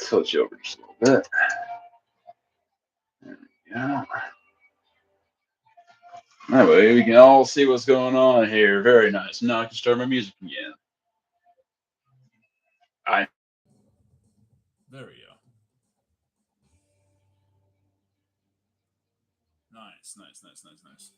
switch over just a little bit. There we go. That way we can all see what's going on here. Very nice. Now I can start my music again. I There we go. Nice, nice, nice, nice, nice.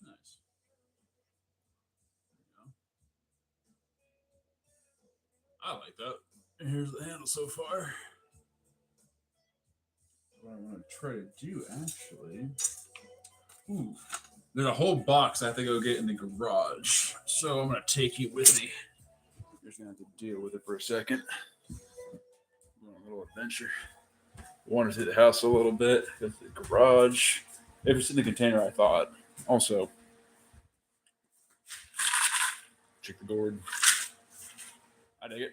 Nice. I like that. Here's the handle so far. What I want to try to do, actually. Ooh, there's a whole box I have to go get in the garage. So I'm going to take you with me. You're just going to have to deal with it for a second. A little adventure. Wander through the house a little bit. Go to the garage. If it's in the container, I thought. Also, check the gourd. I dig it.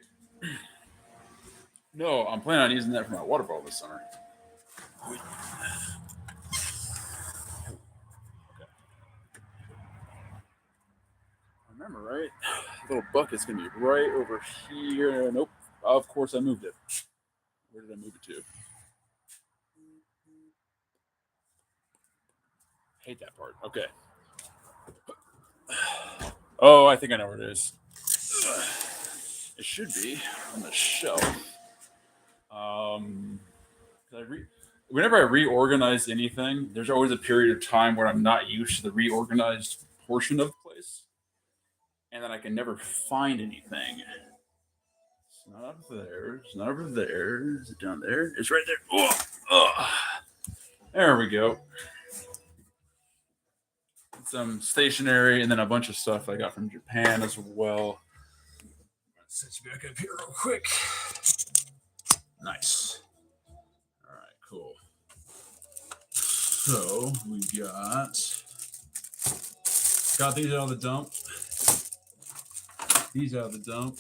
No, I'm planning on using that for my water bottle this summer. Okay. Remember, right? The little bucket's going to be right over here. Nope. Of course, I moved it. Where did I move it to? Hate that part. Okay. Oh, I think I know where it is. It should be on the shelf. Whenever I reorganize anything, there's always a period of time where I'm not used to the reorganized portion of the place, and then I can never find anything. It's not up there. It's not over there. Is it down there? It's right there. Oh, oh. There we go. Some stationery and then a bunch of stuff I got from Japan as well. Set you back up here real quick. Nice. All right, cool. So we got these out of the dump. These out of the dump.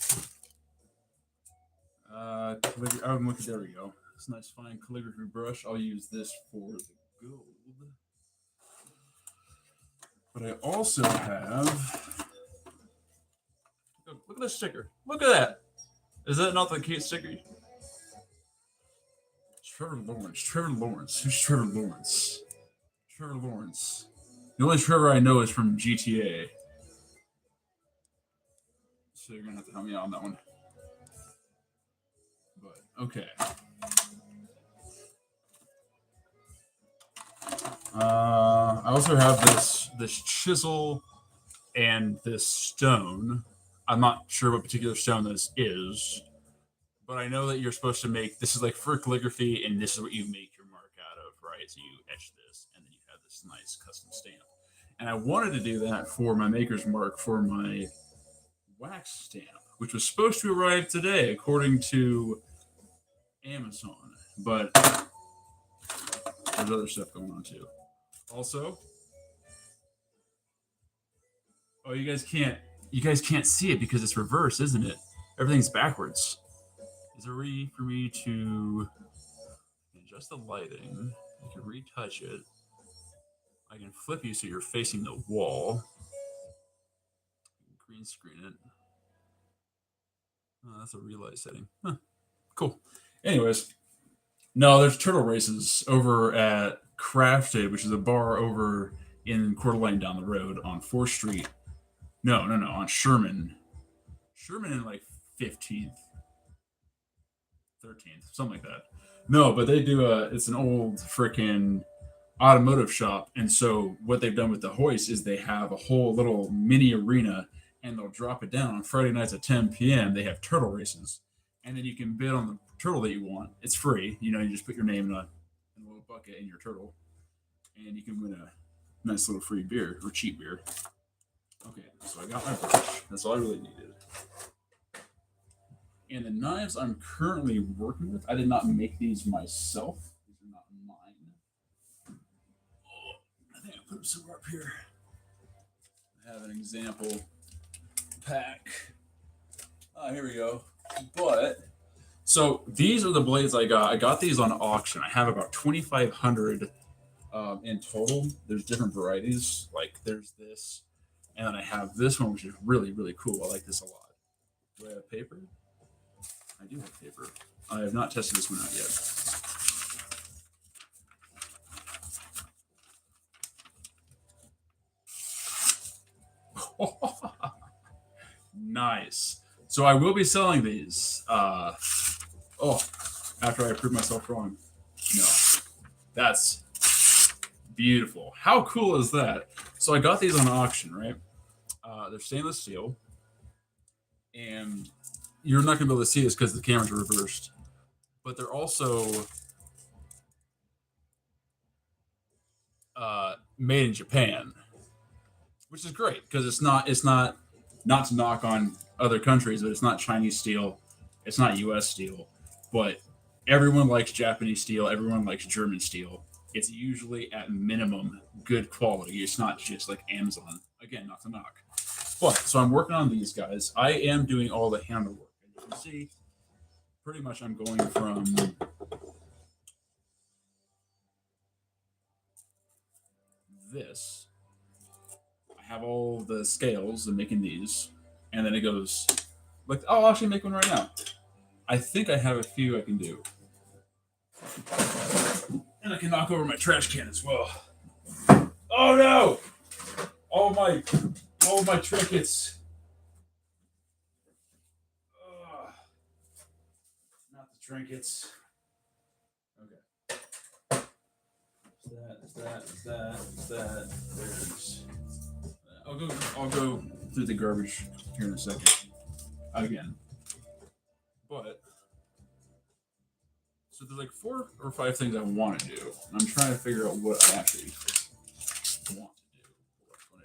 There we go. It's a nice fine calligraphy brush. I'll use this for the gold. But I also have. Look at this sticker. Look at that. Is that not the cute sticker? Trevor Lawrence. Trevor Lawrence. Who's Trevor Lawrence? Trevor Lawrence. The only Trevor I know is from GTA. So you're going to have to help me out on that one. But, okay. I also have this chisel and this stone. I'm not sure what particular stone this is, but I know that you're supposed to make, this is like for calligraphy, and this is what you make your mark out of, right? So you etch this, and then you have this nice custom stamp. And I wanted to do that for my maker's mark for my wax stamp, which was supposed to arrive today, according to Amazon. But there's other stuff going on too. Also, oh, you guys can't see it because it's reverse, isn't it? Everything's backwards. Is there a way for me to adjust the lighting? I can retouch it. I can flip you so you're facing the wall. Green screen it. Oh, that's a relight setting. Huh. Cool. Anyways, no, there's turtle races over at Crafted, which is a bar over in Coeur d'Alene down the road on 4th Street. No, on Sherman. Sherman in like 15th, 13th, something like that. No, but they do a. It's an old freaking automotive shop, and so what they've done with the hoist is they have a whole little mini arena, and they'll drop it down on Friday nights at 10 p.m. They have turtle races, and then you can bid on the turtle that you want. It's free. You know, you just put your name in a little bucket in your turtle, and you can win a nice little free beer or cheap beer. Okay, so I got my brush. That's all I really needed. And the knives I'm currently working with, I did not make these myself. These are not mine. I think I put them somewhere up here. I have an example pack. Here we go. But so these are the blades I got. I got these on auction. I have about 2,500 in total. There's different varieties. Like there's this, and then I have this one, which is really really cool. I like this a lot. Do I have paper? I do have paper. I have not tested this one out yet. Nice. So I will be selling these. After I prove myself wrong. No, that's beautiful. How cool is that? So I got these on auction, right? They're stainless steel, and you're not going to be able to see this because the camera's reversed. But they're also made in Japan, which is great because it's not to knock on other countries, but it's not Chinese steel, it's not U.S. steel, but everyone likes Japanese steel, everyone likes German steel. It's usually at minimum good quality. It's not just like Amazon. Again, not to knock. But so I'm working on these guys. I am doing all the handle work. And you can see pretty much I'm going from this. I have all the scales and making these, and then it goes like, oh, I'll actually make one right now. I think I have a few I can do, and I can knock over my trash can as well. Oh no! All my trinkets. Ugh. Not the trinkets. Okay. That. There's. I'll go through the garbage here in a second. Again. But so there's like 4 or 5 things I want to do. And I'm trying to figure out what I actually want to do. What I'm going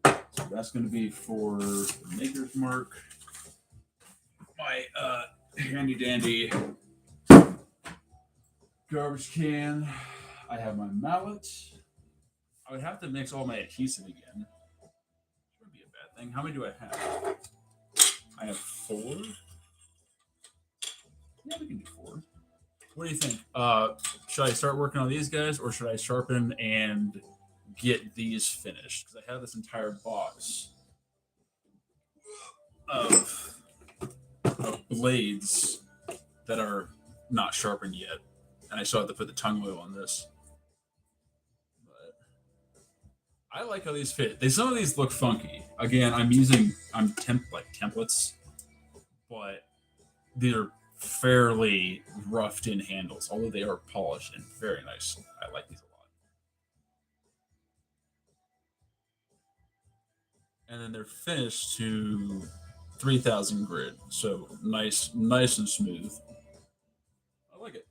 to do. So that's going to be for the Maker's Mark. My handy dandy garbage can. I have my mallet. I would have to mix all my adhesive again. Which would be a bad thing. How many do I have? I have 4. Yeah, we can do 4. What do you think? Should I start working on these guys, or should I sharpen and get these finished? Because I have this entire box of blades that are not sharpened yet, and I still have to put the tongue oil on this. But I like how these fit. Some of these look funky. Again, I'm templates, but these are fairly roughed in handles, although they are polished and very nice. I like these a lot. And then they're finished to 3,000 grit, so nice and smooth. I like it.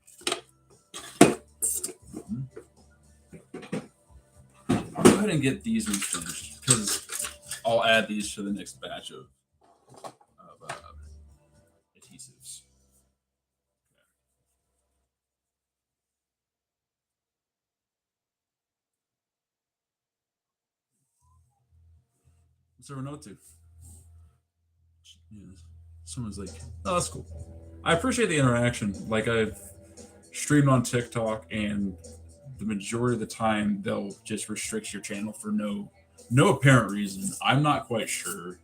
I'll go ahead and get these ones finished because I'll add these to the next batch of adhesives. What's everyone up to? Yeah, someone's like, "Oh, that's cool." I appreciate the interaction. Like I've streamed on TikTok, and the majority of the time they'll just restrict your channel for no apparent reason. I'm not quite sure.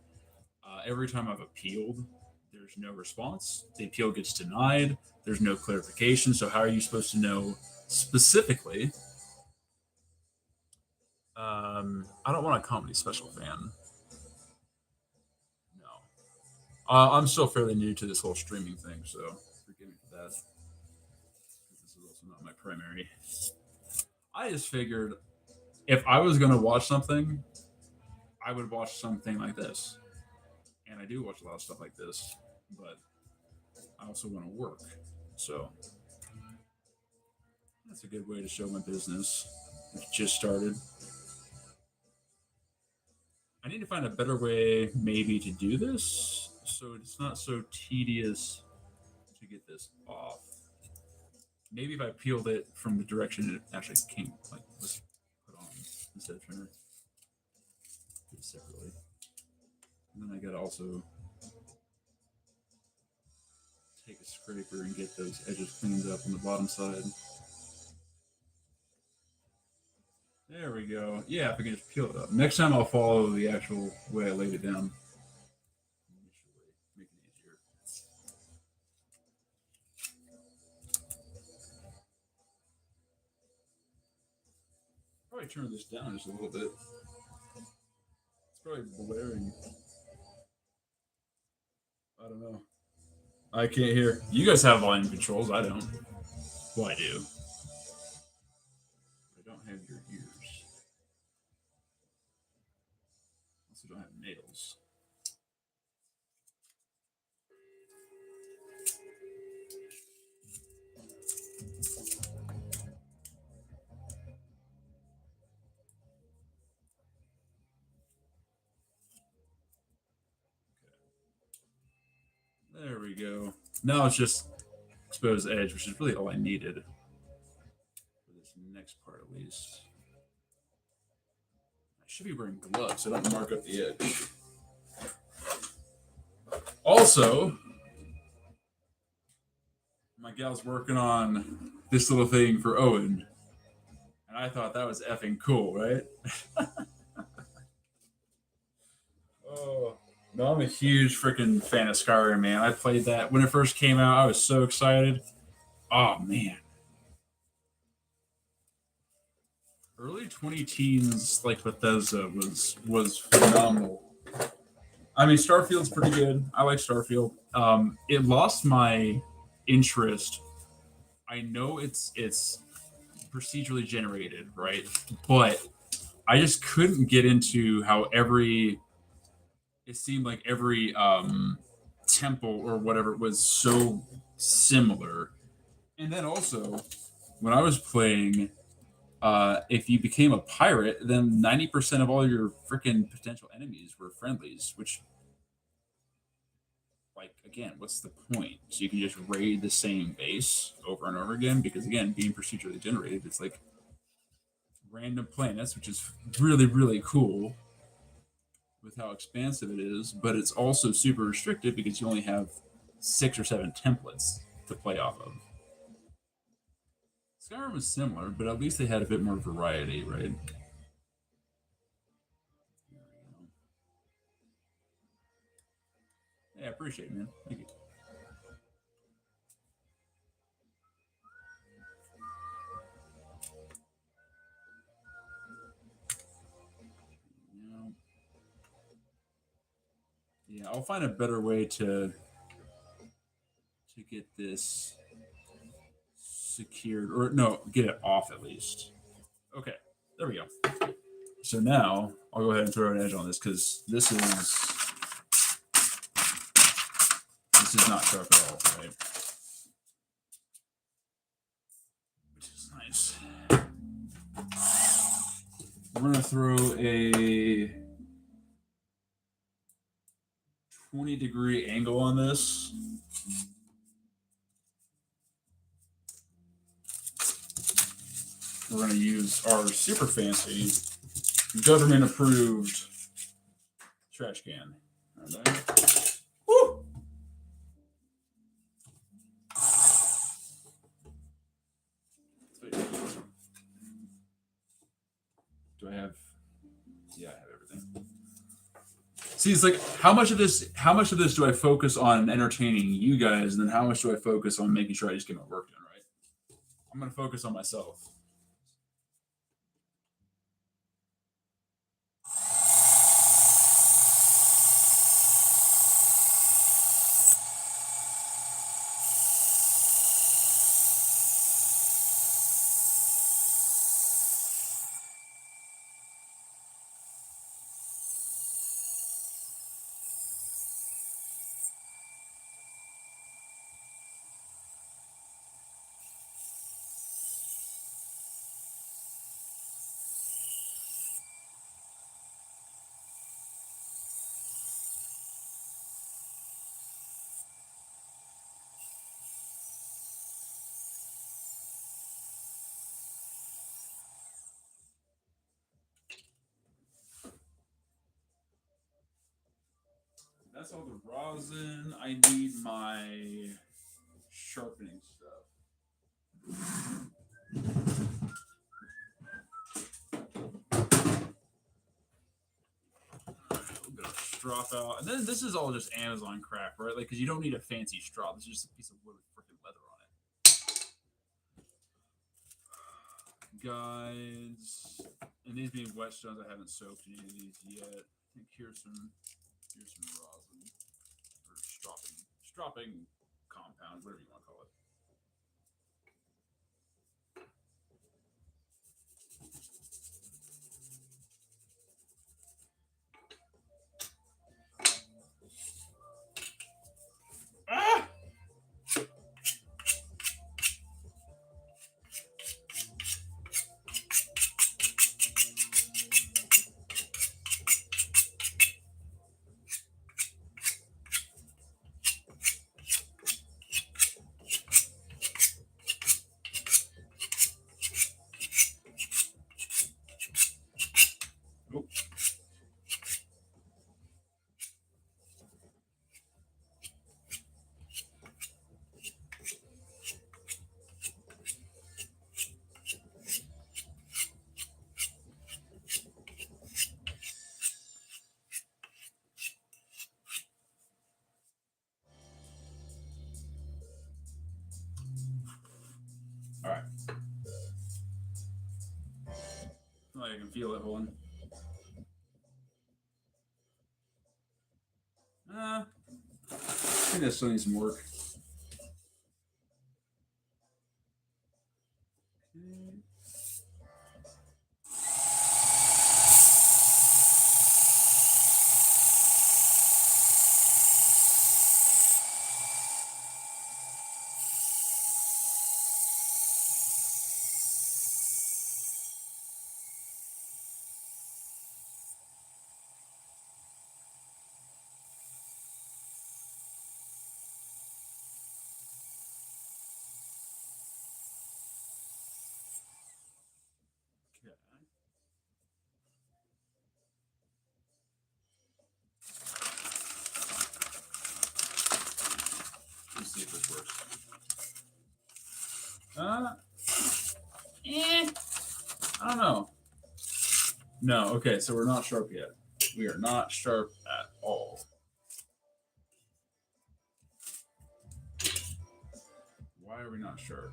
Every time I've appealed, there's no response. The appeal gets denied. There's no clarification. So how are you supposed to know specifically I don't want a comedy special fan. No. I'm still fairly new to this whole streaming thing, so forgive me for that. This is also not my primary. I just figured if I was going to watch something, I would watch something like this. And I do watch a lot of stuff like this, but I also want to work. So that's a good way to show my business. It just started. I need to find a better way, maybe, to do this so it's not so tedious to get this off. Maybe if I peeled it from the direction it actually came, like was put on instead of trying to do it separately. And then I gotta also take a scraper and get those edges cleaned up on the bottom side. There we go. Yeah, if I can just peel it up. Next time I'll follow the actual way I laid it down. Make it easier. Probably turn this down just a little bit. It's probably blaring. I don't know. I can't hear. You guys have volume controls. I don't. Well, I do. I don't have your ears. I also don't have nails. There we go. Now it's just exposed edge, which is really all I needed for this next part, at least. I should be wearing gloves so I don't mark up the edge. Also, my gal's working on this little thing for Owen, and I thought that was effing cool, right? Oh. No, I'm a huge freaking fan of Skyrim, man. I played that when it first came out. I was so excited. Oh man, early 20 teens like Bethesda was phenomenal. I mean, Starfield's pretty good. I like Starfield. It lost my interest. I know it's procedurally generated, right? But I just couldn't get into how it seemed like every temple or whatever was so similar. And then also, when I was playing, if you became a pirate, then 90% of all your freaking potential enemies were friendlies, which, like, again, what's the point? So you can just raid the same base over and over again? Because, again, being procedurally generated, it's like random planets, which is really, really cool with how expansive it is, but it's also super restricted because you only have 6 or 7 templates to play off of. Skyrim was similar, but at least they had a bit more variety, right? Yeah, I appreciate it, man. Thank you. Yeah, I'll find a better way to get this secured, or no, get it off at least. Okay, there we go. So now I'll go ahead and throw an edge on this because this is not sharp at all, right? Which is nice. We're gonna throw a 20-degree angle on this. We're gonna use our super fancy government approved trash can. Right. Woo! Do I have? Yeah, I have everything. See, it's like how much of this do I focus on entertaining you guys, and then how much do I focus on making sure I just get my work done, right? I'm gonna focus on myself. that's all the rosin. I need my sharpening stuff. A bit of strop out, and then this is all just Amazon crap, right? Like, because you don't need a fancy straw. This is just a piece of wood with freaking leather on it. Guides, and these being whetstones, I haven't soaked any of these yet. I think here's some rosin or stropping compound, whatever you want to call it. Ah! Oh. All right. Oh, I can feel it, hold on. I think that still needs some work. Okay. Let's see if this works. I don't know. No, okay, so we're not sharp yet. We are not sharp at all. Why are we not sharp?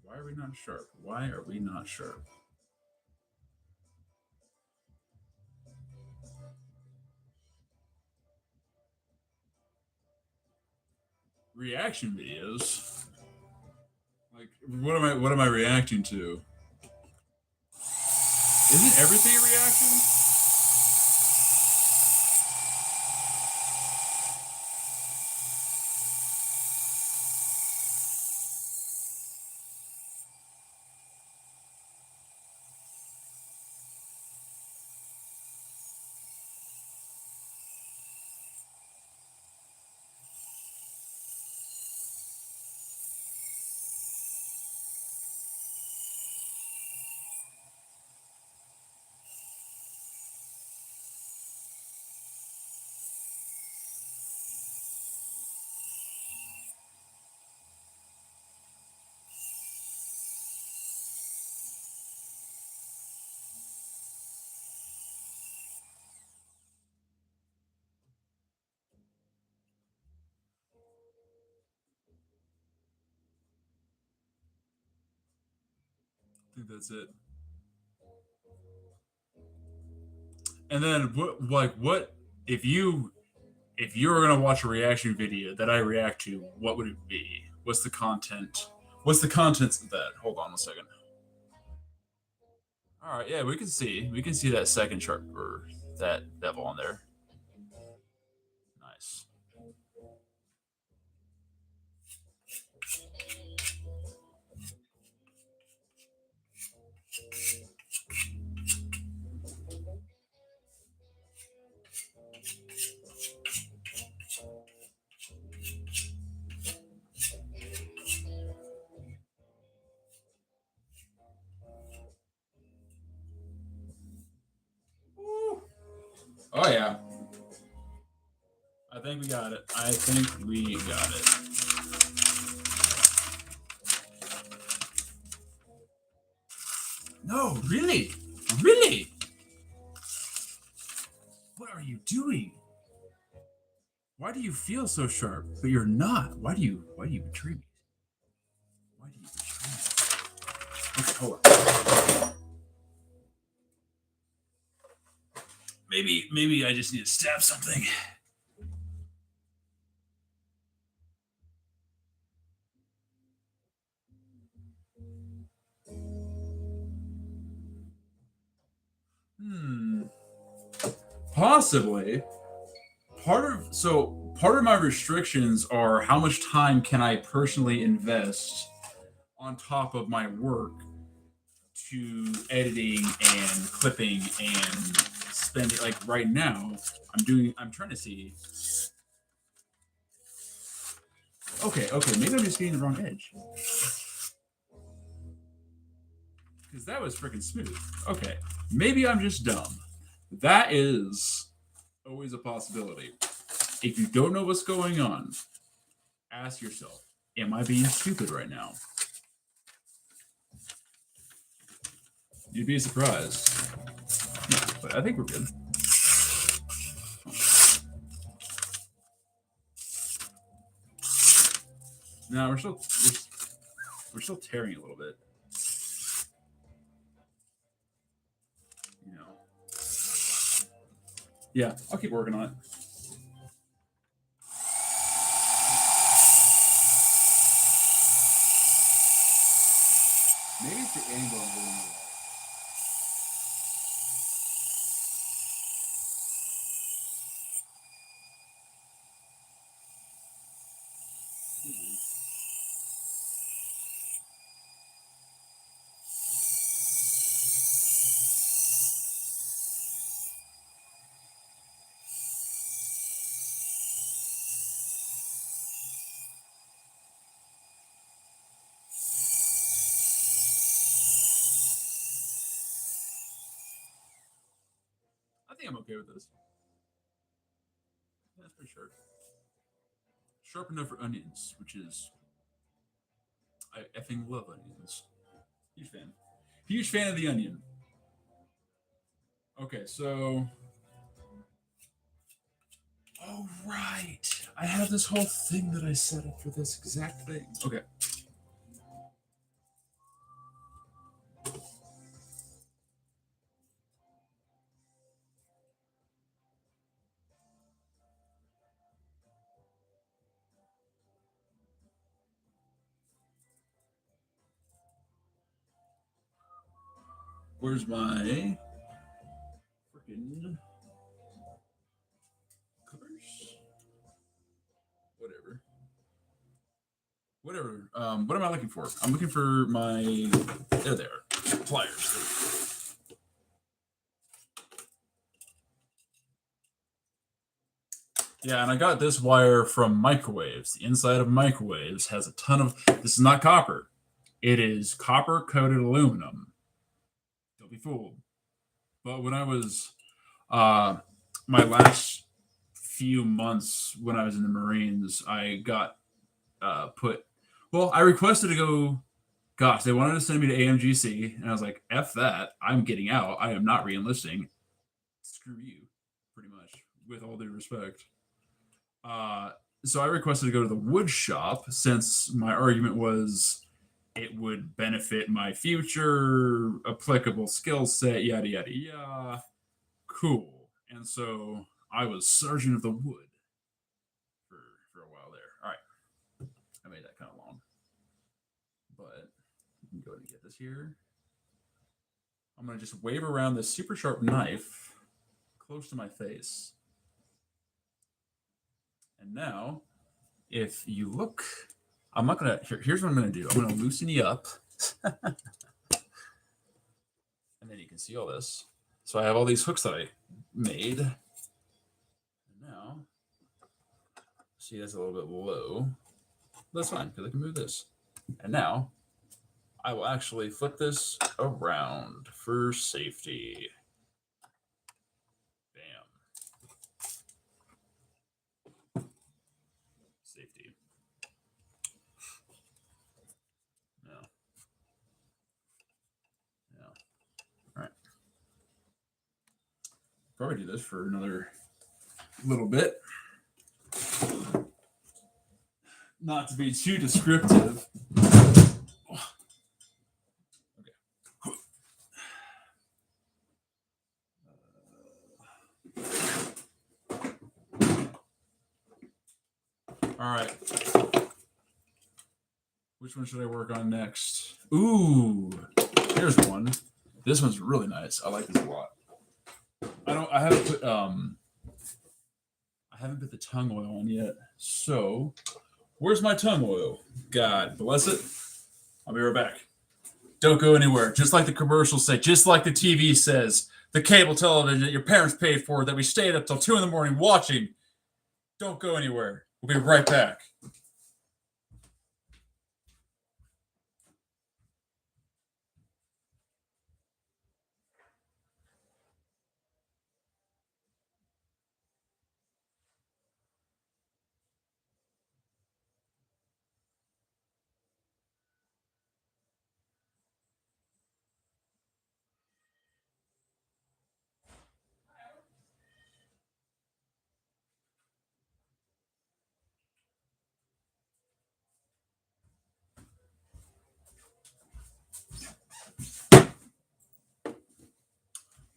Why are we not sharp? Why are we not sharp? Reaction videos? Like, what am I reacting to? Isn't everything a reaction? I think that's it. And then what if you were gonna watch a reaction video that I react to, what would it be? What's the content? What's the contents of that? Hold on a second. All right, yeah, we can see that second sharp or that devil on there. Nice. Woo. Oh yeah. think we got it. I think we got it. No, really? Really? What are you doing? Why do you feel so sharp, but you're not? Why do you betray me? Why do you betray me? Okay, hold on. Maybe I just need to stab something. Possibly. Part of my restrictions are how much time can I personally invest on top of my work to editing and clipping and spending. Like right now, I'm trying to see. Okay, maybe I'm just getting the wrong edge. Because that was freaking smooth. Okay, maybe I'm just dumb. That is always a possibility. If you don't know what's going on, ask yourself, am I being stupid right now? You'd be surprised. Yeah, but I think we're good. No, we're still tearing a little bit. You know. Yeah, I'll keep working on it. Maybe it's the angle I'm doing it. I think I'm okay with this. That's pretty sharp. Sharp enough for onions, which is I effing love onions. Huge fan. Huge fan of the onion. Okay, so oh right. I have this whole thing that I set up for this exact thing. Okay. Where's my freaking clippers? Whatever. Whatever. What am I looking for? I'm looking for my. There. Pliers. Yeah, and I got this wire from microwaves. The inside of microwaves has a ton of. This is not copper. It is copper coated aluminum. Don't be fooled. But when I was uh, my last few months when I was in the Marines, I got put. Well, I requested to go. Gosh, they wanted to send me to AMGC, and I was like, "F that! I'm getting out. I am not reenlisting. Screw you." Pretty much, with all due respect. Uh, so I requested to go to the wood shop since my argument was it would benefit my future applicable skill set, yada yada yada. Cool. And so I was sergeant of the wood for a while there. All right, I made that kind of long, but you can go ahead and get this here. I'm gonna just wave around this super sharp knife close to my face. And now, if you look, I'm not gonna. Here's what I'm gonna do. I'm gonna loosen you up, and then you can see all this. So I have all these hooks that I made. And now, see that's a little bit low. That's fine because I can move this. And now, I will actually flip this around for safety. Bam. Probably do this for another little bit. Not to be too descriptive. All right. Which one should I work on next? Ooh, here's one. This one's really nice. I like this a lot. I haven't put the tongue oil on yet. So, where's my tongue oil? God bless it. I'll be right back. Don't go anywhere. Just like the commercials say, just like the TV says, the cable television that your parents paid for that we stayed up till 2 in the morning watching. Don't go anywhere. We'll be right back.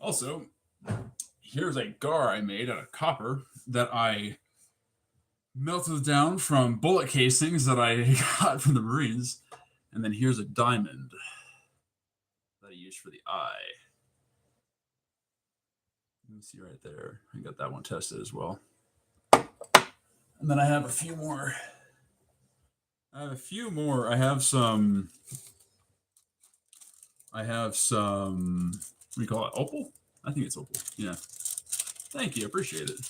Also, here's a gar I made out of copper that I melted down from bullet casings that I got from the Marines. And then here's a diamond that I used for the eye. Let me see right there. I got that one tested as well. And then I have a few more. I have some. What do you call it? Opal? I think it's opal. Yeah. Thank you. Appreciate it.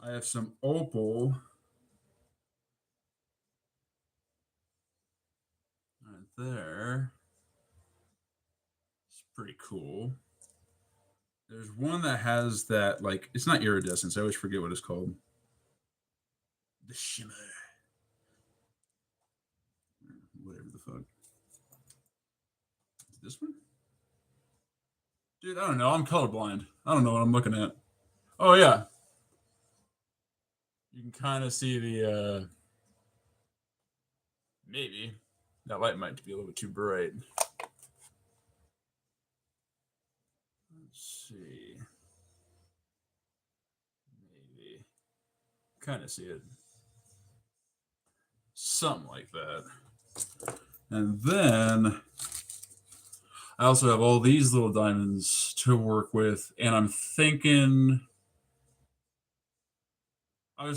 I have some opal. Right there. It's pretty cool. There's one that has that, like, it's not iridescence. I always forget what it's called. The shimmer. Whatever the fuck. Is this one? Dude, I don't know. I'm colorblind. I don't know what I'm looking at. Oh, yeah. You can kind of see the, maybe. That light might be a little bit too bright. Let's see. Maybe. Kind of see it. Something like that. And then I also have all these little diamonds to work with, and I was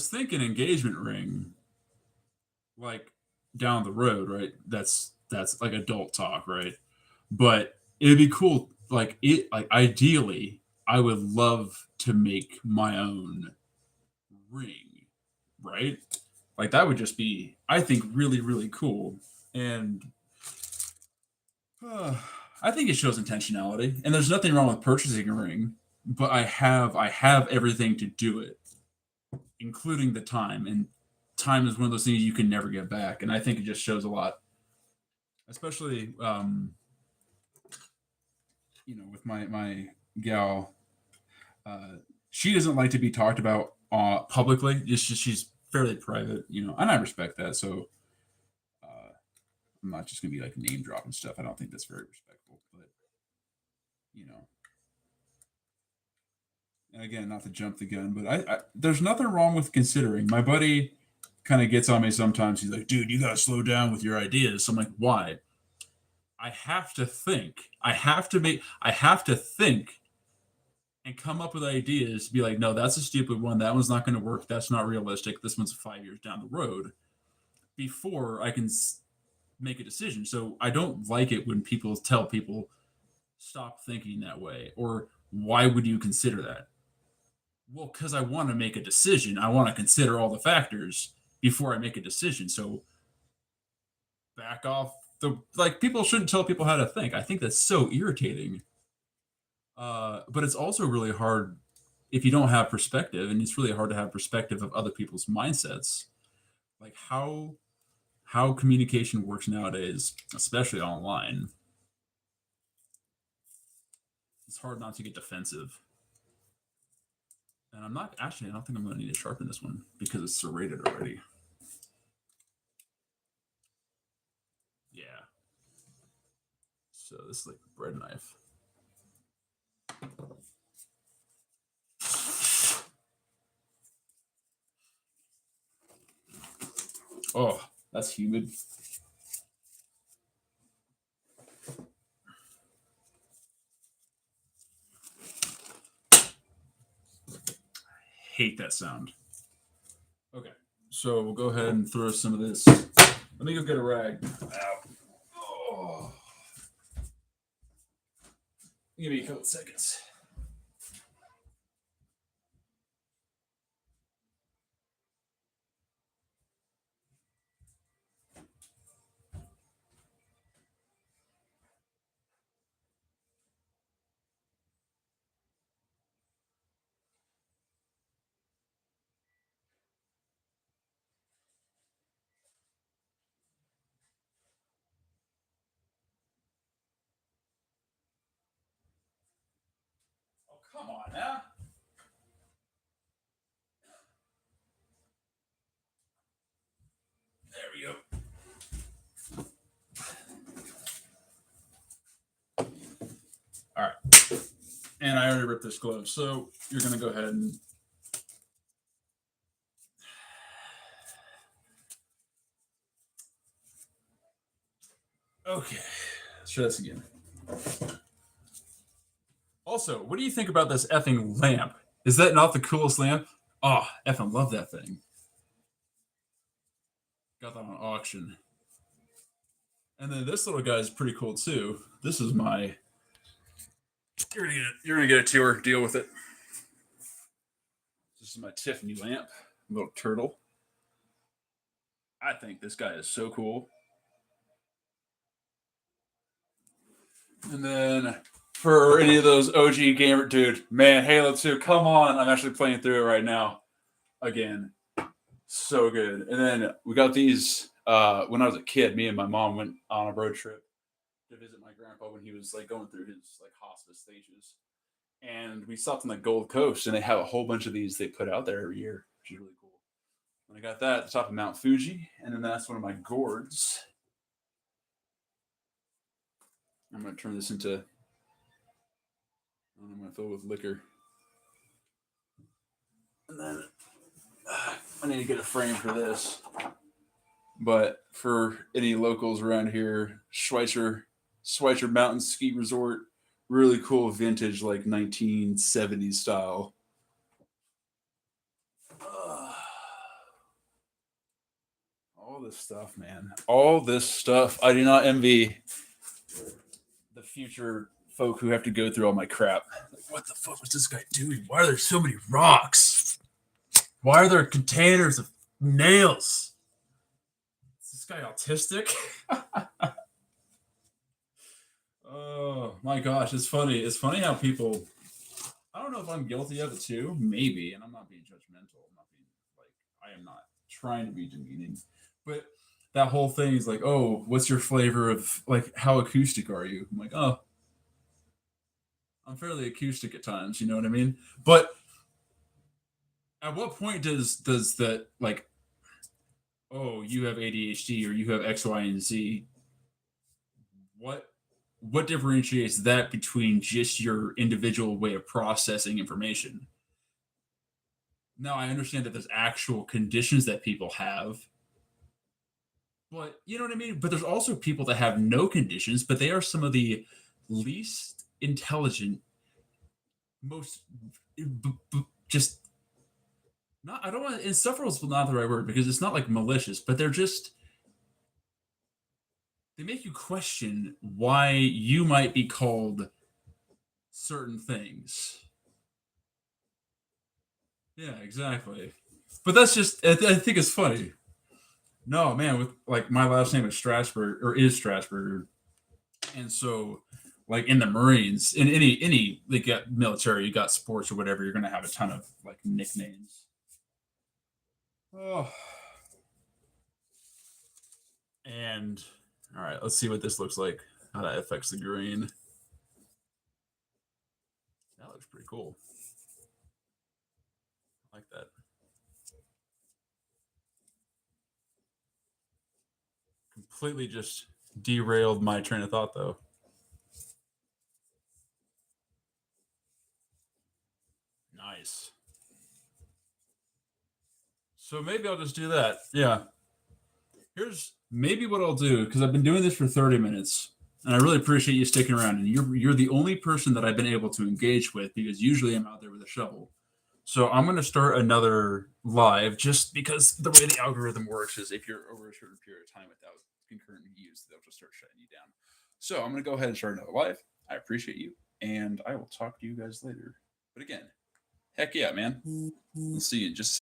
thinking engagement ring, like down the road, right? That's like adult talk, right? But it'd be cool, like ideally, I would love to make my own ring, right? Like that would just be, I think, really, really cool. And I think it shows intentionality, and there's nothing wrong with purchasing a ring, but I have everything to do it, including the time, and time is one of those things you can never get back, and I think it just shows a lot, especially with my gal. Uh, she doesn't like to be talked about publicly. It's just she's fairly private, and I respect that. So I'm not just gonna be like name dropping stuff. I don't think that's very respectful, but you know. And again, not to jump the gun, but there's nothing wrong with considering. My buddy kind of gets on me sometimes. He's like, "Dude, you gotta slow down with your ideas." So I'm like, "Why?" I have to think. I have to think and come up with ideas. Be like, "No, that's a stupid one. That one's not going to work. That's not realistic. This one's 5 years down the road." Before I can make a decision. So I don't like it when people tell people stop thinking that way, or why would you consider that? Well, because I want to make a decision. I want to consider all the factors before I make a decision. So back off the, like, people shouldn't tell people how to think. I think that's so irritating. But it's also really hard if you don't have perspective, and it's really hard to have perspective of other people's mindsets. Like how communication works nowadays, especially online. It's hard not to get defensive. And I'm not actually. I don't think I'm going to need to sharpen this one because it's serrated already. Yeah. So this is like a bread knife. Oh, that's humid. Hate that sound. Okay, so we'll go ahead and throw some of this. Let me go get a rag. Ow. Oh. Give me a couple seconds. Oh, come on now. There we go. All right. And I already ripped this glove, so you're going to go ahead and. Okay. Let's try this again. Also, what do you think about this effing lamp? Is that not the coolest lamp? Oh, effing love that thing. Got that on auction. And then this little guy is pretty cool too. This is my. You're gonna get a tour. Deal with it. This is my Tiffany lamp, little turtle. I think this guy is so cool. And then for any of those OG gamer, dude, man, Halo 2, come on! I'm actually playing through it right now. Again, so good. And then we got these. When I was a kid, me and my mom went on a road trip to visit my grandpa when he was like going through his like hospice stages. And we stopped on the Gold Coast, and they have a whole bunch of these they put out there every year, which is really cool. And I got that at the top of Mount Fuji, and then that's one of my gourds. I'm gonna turn this into. I'm gonna fill it with liquor, and then I need to get a frame for this. But for any locals around here, Schweitzer Mountain Ski Resort, really cool vintage like 1970s style. All this stuff, man. All this stuff. I do not envy the future folk who have to go through all my crap. Like, what the fuck was this guy doing? Why are there so many rocks? Why are there containers of nails? Is this guy autistic? Oh my gosh, it's funny. It's funny how people. I don't know if I'm guilty of it too. Maybe, and I'm not being judgmental. I'm not being like I am not trying to be demeaning, but that whole thing is like, oh, what's your flavor of like how acoustic are you? I'm like, oh, I'm fairly acoustic at times. You know what I mean? But at what point does that like, oh, you have ADHD or you have X, Y, and Z? What what differentiates that between just your individual way of processing information? Now I understand that there's actual conditions that people have, but you know what I mean? But there's also people that have no conditions, but they are some of the least intelligent, most just not. I don't want insufferable is not the right word because it's not like malicious, but they're just they make you question why you might be called certain things. Yeah, exactly. But that's just I think it's funny. No, man, with like my last name is Strasburg or is Strasburger, and so like in the Marines, in any like got military, you got sports or whatever, you're gonna have a ton of like nicknames. Oh, and all right, let's see what this looks like. How that affects the grain. looks pretty cool. I like that. Completely just derailed my train of thought, though. Nice. So maybe I'll just do that. Yeah. Here's maybe what I'll do because I've been doing this for 30 minutes, and I really appreciate you sticking around. And you're the only person that I've been able to engage with because usually I'm out there with a shovel. So I'm going to start another live just because the way the algorithm works is if you're over a certain period of time without concurrent views, they'll just start shutting you down. So I'm going to go ahead and start another live. I appreciate you, and I will talk to you guys later. But again, heck yeah, man. We'll see you in just